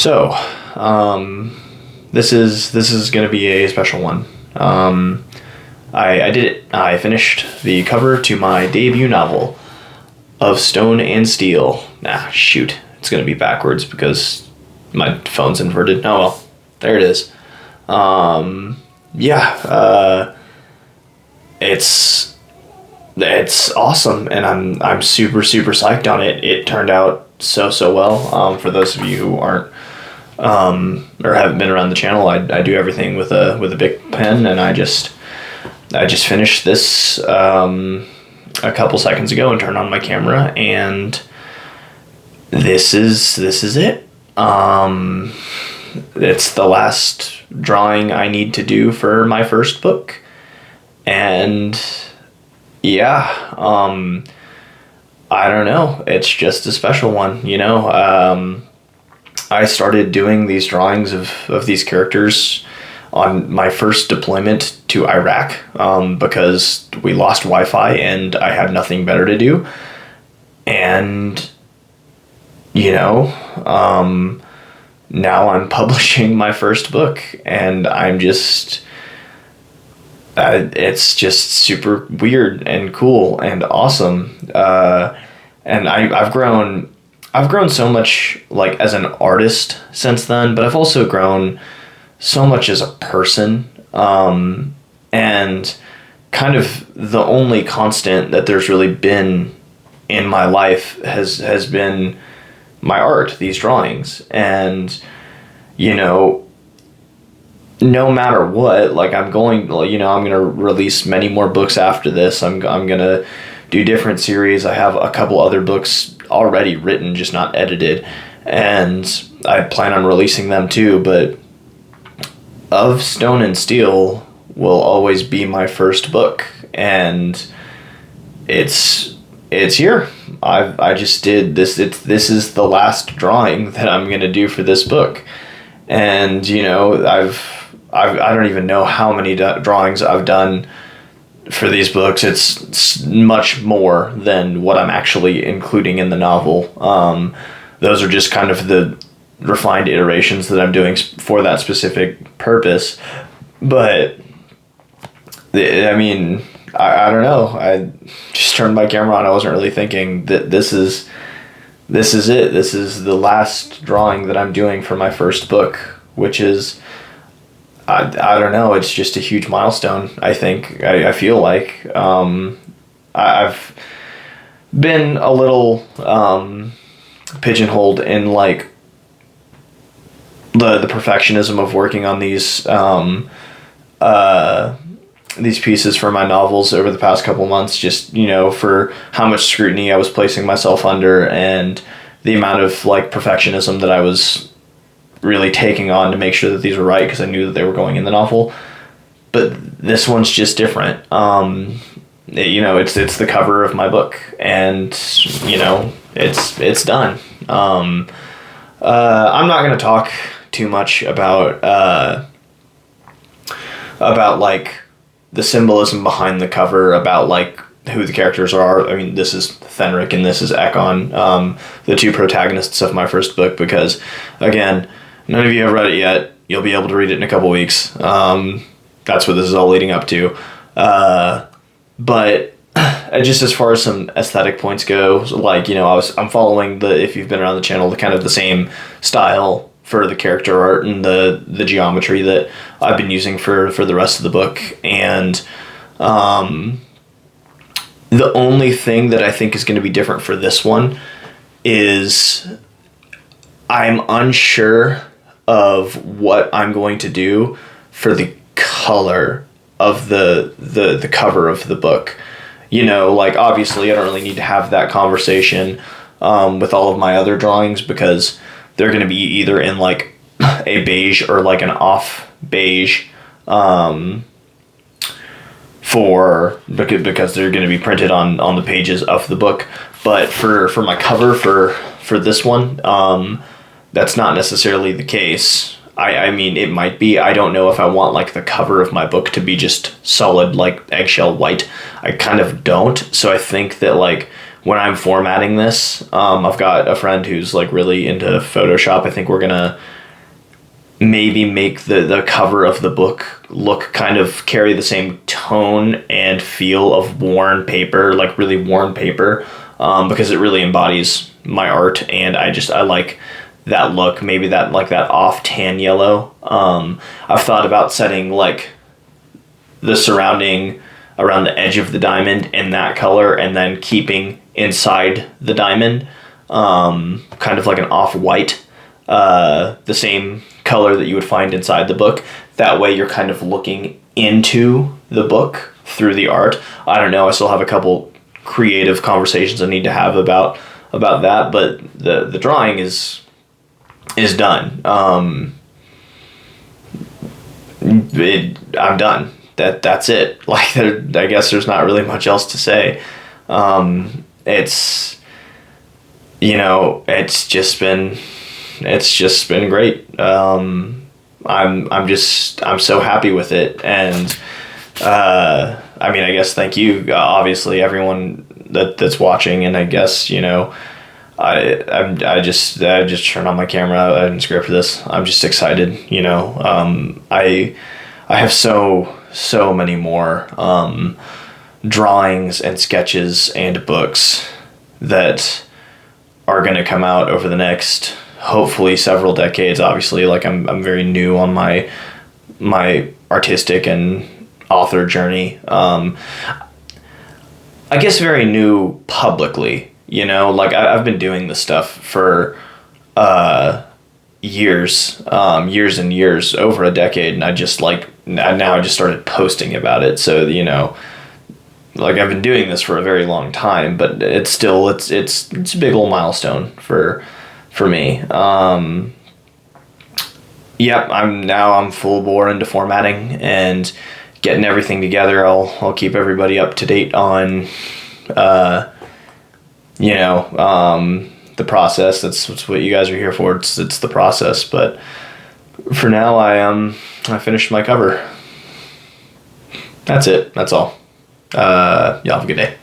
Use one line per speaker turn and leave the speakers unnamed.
So, this is going to be a special one. I did it. I finished the cover to my debut novel of Stone and Steel. Shoot, it's going to be backwards because my phone's inverted. Oh well, there it is. It's awesome, and I'm super psyched on it. It turned out so well. For those of you who aren't or haven't been around the channel, I do everything with a big pen, and I just finished this a couple seconds ago and turned on my camera, and this is it. It's the last drawing I need to do for my first book, and yeah, I don't know. It's just a special one, you know. I started doing these drawings of these characters on my first deployment to Iraq, because we lost Wi-Fi and I had nothing better to do. And, you know, now I'm publishing my first book, and I'm just... it's just super weird and cool and awesome. And I've grown so much, like, as an artist since then, but I've also grown so much as a person. And kind of the only constant that there's really been in my life has been my art, these drawings. And, you know, no matter what, like, I'm going to release many more books after this. I'm going to do different series. I have a couple other books already written, just not edited, and I plan on releasing them too. But Of Stone and Steel will always be my first book, and it's here. I just did this. This is the last drawing that I'm going to do for this book. And, you know, I don't even know how many drawings I've done for these books. It's much more than what I'm actually including in the novel. Those are just kind of the refined iterations that I'm doing for that specific purpose. But, I mean, I don't know. I just turned my camera on. I wasn't really thinking that this is it. This is the last drawing that I'm doing for my first book, which is... I don't know. It's just a huge milestone, I think. I feel like. I've been a little pigeonholed in, like, the perfectionism of working on these pieces for my novels over the past couple months, just, you know, for how much scrutiny I was placing myself under and the amount of, like, perfectionism that I was really taking on to make sure that these were right, because I knew that they were going in the novel. But this one's just different. You know, it's the cover of my book, and, you know, it's done. I'm not going to talk too much about like the symbolism behind the cover, about, like, who the characters are. I mean, this is Thenric and this is Ekon, the two protagonists of my first book, because, again, none of you have read it yet. You'll be able to read it in a couple weeks. That's what this is all leading up to. But just as far as some aesthetic points go, like, you know, I'm following if you've been around the channel, the kind of the same style for the character art and the geometry that I've been using for the rest of the book. And the only thing that I think is going to be different for this one is I'm unsure of what I'm going to do for the color of the cover of the book. You know, like, obviously I don't really need to have that conversation with all of my other drawings, because they're going to be either in, like, a beige or, like, an off beige, because they're going to be printed on the pages of the book. But for my cover for this one, that's not necessarily the case. I mean, it might be. I don't know if I want, like, the cover of my book to be just solid, like, eggshell white. I kind of don't. So I think that, like, when I'm formatting this, I've got a friend who's like really into Photoshop. I think we're gonna maybe make the cover of the book look kind of carry the same tone and feel of worn paper, like really worn paper, because it really embodies my art, and I like that look, maybe that like that off tan yellow. I've thought about setting like the surrounding around the edge of the diamond in that color, and then keeping inside the diamond kind of like an off-white, the same color that you would find inside the book. That way you're kind of looking into the book through the art. I don't know, I still have a couple creative conversations I need to have about that, but the drawing is done. I'm done. That's it. Like, I guess there's not really much else to say. It's, you know, it's just been great. I'm so happy with it. And, I mean, I guess thank you, obviously, everyone that's watching. And I guess, you know, I just turned on my camera and scripted this. I'm just excited, you know. I have so many more drawings and sketches and books that are going to come out over the next, hopefully, several decades. Obviously, like I'm very new on my artistic and author journey. I guess very new publicly, you know, like I've been doing this stuff for years and years, over a decade, and I just started posting about it. So, you know, like I've been doing this for a very long time, but it's still it's a big old milestone for me. Yep, I'm full bore into formatting and getting everything together. I'll keep everybody up to date on you know, the process. That's what you guys are here for. It's the process. But for now, I finished my cover. That's it. That's all. Y'all have a good day.